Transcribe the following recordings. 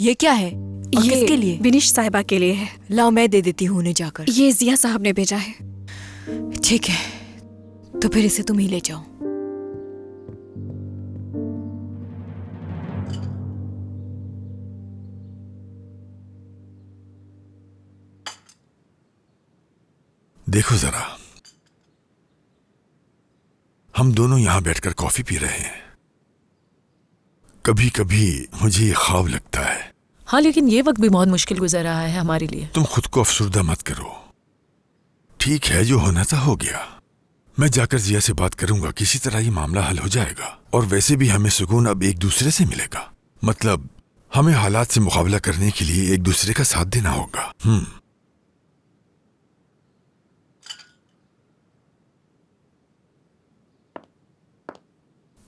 ये क्या है और ये किसके लिए? बिनिश साहिबा के लिए है। लाओ मैं दे देती हूँ उन्हें जाकर। ये जिया साहब ने भेजा है। ठीक है, तो फिर इसे तुम ही ले जाओ। देखो जरा, हम दोनों यहां बैठकर कॉफी पी रहे हैं। कभी कभी मुझे ये ख्वाब लगता है। हाँ, लेकिन ये वक्त भी बहुत मुश्किल गुजर रहा है हमारे लिए। तुम खुद को अफसुर्दा मत करो। ठीक है, जो होना था हो गया। मैं जाकर जिया से बात करूंगा, किसी तरह ये मामला हल हो जाएगा। और वैसे भी हमें सुकून अब एक दूसरे से मिलेगा। मतलब हमें हालात से मुकाबला करने के लिए एक दूसरे का साथ देना होगा।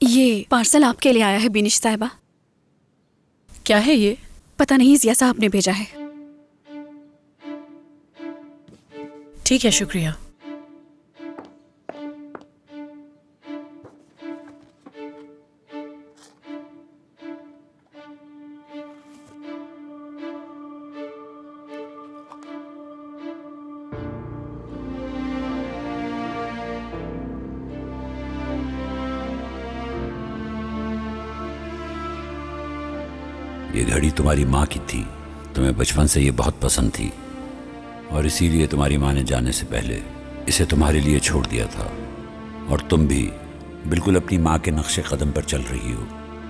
ये पार्सल आपके लिए आया है बिनिश साहिबा। क्या है ये? पता नहीं, जिया साहब ने भेजा है। ठीक है, शुक्रिया। ये घड़ी तुम्हारी माँ की थी। तुम्हें बचपन से ये बहुत पसंद थी और इसीलिए तुम्हारी माँ ने जाने से पहले इसे तुम्हारे लिए छोड़ दिया था। और तुम भी बिल्कुल अपनी माँ के नक्शे कदम पर चल रही हो।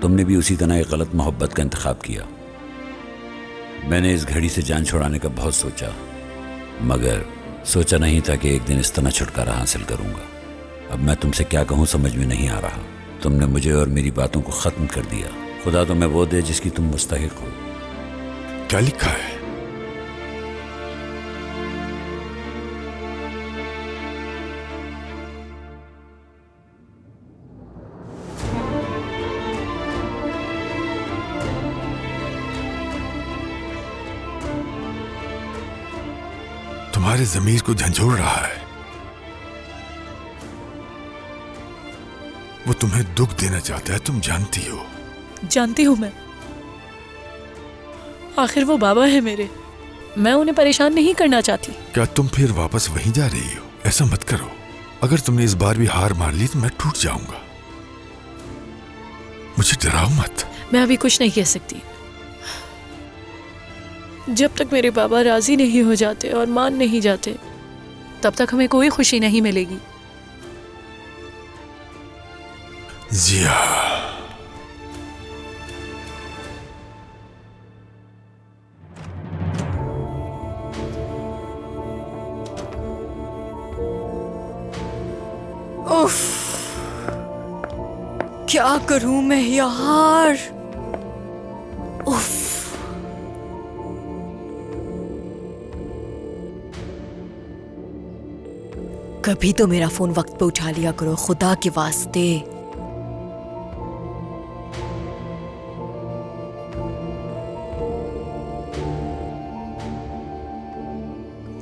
तुमने भी उसी तरह एक गलत मोहब्बत का इंतखाब किया। मैंने इस घड़ी से जान छुड़ाने का बहुत सोचा, मगर सोचा नहीं था कि एक दिन इस तरह छुटकारा हासिल करूंगा। अब मैं तुमसे क्या कहूँ समझ में नहीं आ रहा। तुमने मुझे और मेरी बातों को ख़त्म कर दिया। खुदा तुम्हें वो दे जिसकी तुम मुस्तहिक हो। क्या लिखा है? तुम्हारे ज़मीर को झंझोड़ रहा है। वो तुम्हें दुख देना चाहता है, तुम जानती हो। जानती हूँ मैं। आखिर वो बाबा है मेरे। मैं उन्हें परेशान नहीं करना चाहती। क्या तुम फिर वापस वहीं जा रही हो? ऐसा मत करो। अगर तुमने इस बार भी हार मान ली तो मैं टूट जाऊंगा। मुझे डराओ मत। मैं अभी कुछ नहीं कह सकती। जब तक मेरे बाबा राजी नहीं हो जाते और मान नहीं जाते, तब तक हमें कोई खुशी नहीं मिलेगी। जिया, उफ, क्या करूं मैं यार। उफ, कभी तो मेरा फोन वक्त पे उठा लिया करो, खुदा के वास्ते।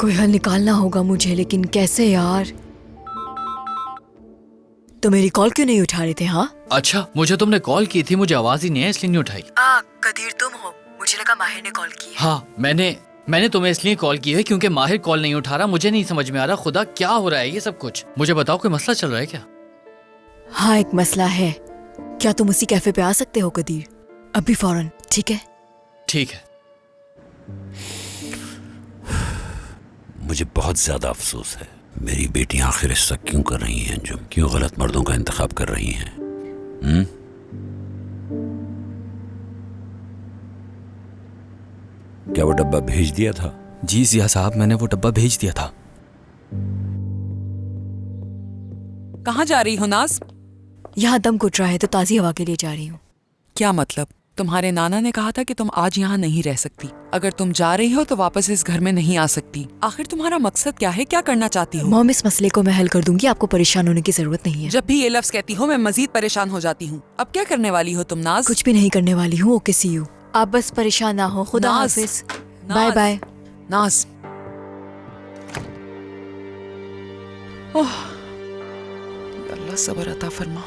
कोई हल निकालना होगा मुझे, लेकिन कैसे यार? तो मेरी कॉल क्यों नहीं उठा रहे थे? हाँ, अच्छा, मुझे तुमने कॉल की थी, मुझे आवाज ही नहीं है इसलिए नहीं उठाई। कदीर तुम हो? मुझे लगा माहिर ने कॉल की है। हाँ, मैंने तुम्हें इसलिए कॉल की है क्योंकि माहिर कॉल नहीं उठा रहा। मुझे नहीं समझ में आ रहा, खुदा क्या हो रहा है ये सब कुछ। मुझे बताओ, कोई मसला चल रहा है क्या? हाँ, एक मसला है। क्या तुम उसी कैफे पे आ सकते हो कदीर? अभी फौरन, ठीक है? ठीक है। मुझे बहुत ज्यादा अफसोस है। मेरी बेटियां आखिर ऐसा क्यों कर रही हैं अंजुम? क्यों गलत मर्दों का इंतखाब कर रही हैं? क्या वो डब्बा भेज दिया था? जी जिया साहब, मैंने वो डब्बा भेज दिया था। कहाँ जा रही हो नाज? यहाँ दम घुट रहा है तो ताज़ी हवा के लिए जा रही हूँ। क्या मतलब? तुम्हारे नाना ने कहा था कि तुम आज यहाँ नहीं रह सकती। अगर तुम जा रही हो तो वापस इस घर में नहीं आ सकती। आखिर तुम्हारा मकसद क्या है? क्या करना चाहती हो? मॉम, इस मसले को मैं हल कर दूंगी, आपको परेशान होने की जरूरत नहीं है। जब भी ये लफ्ज कहती हो मैं मजीद परेशान हो जाती हूँ। अब क्या करने वाली हो तुम नाज? कुछ भी नहीं करने वाली हूँ। Okay, see you. आप बस परेशान ना हो। खुदा नाज, हाफिज। नाज, बाय बाय। नाज। ओह, अल्लाह सब्र अता फरमा।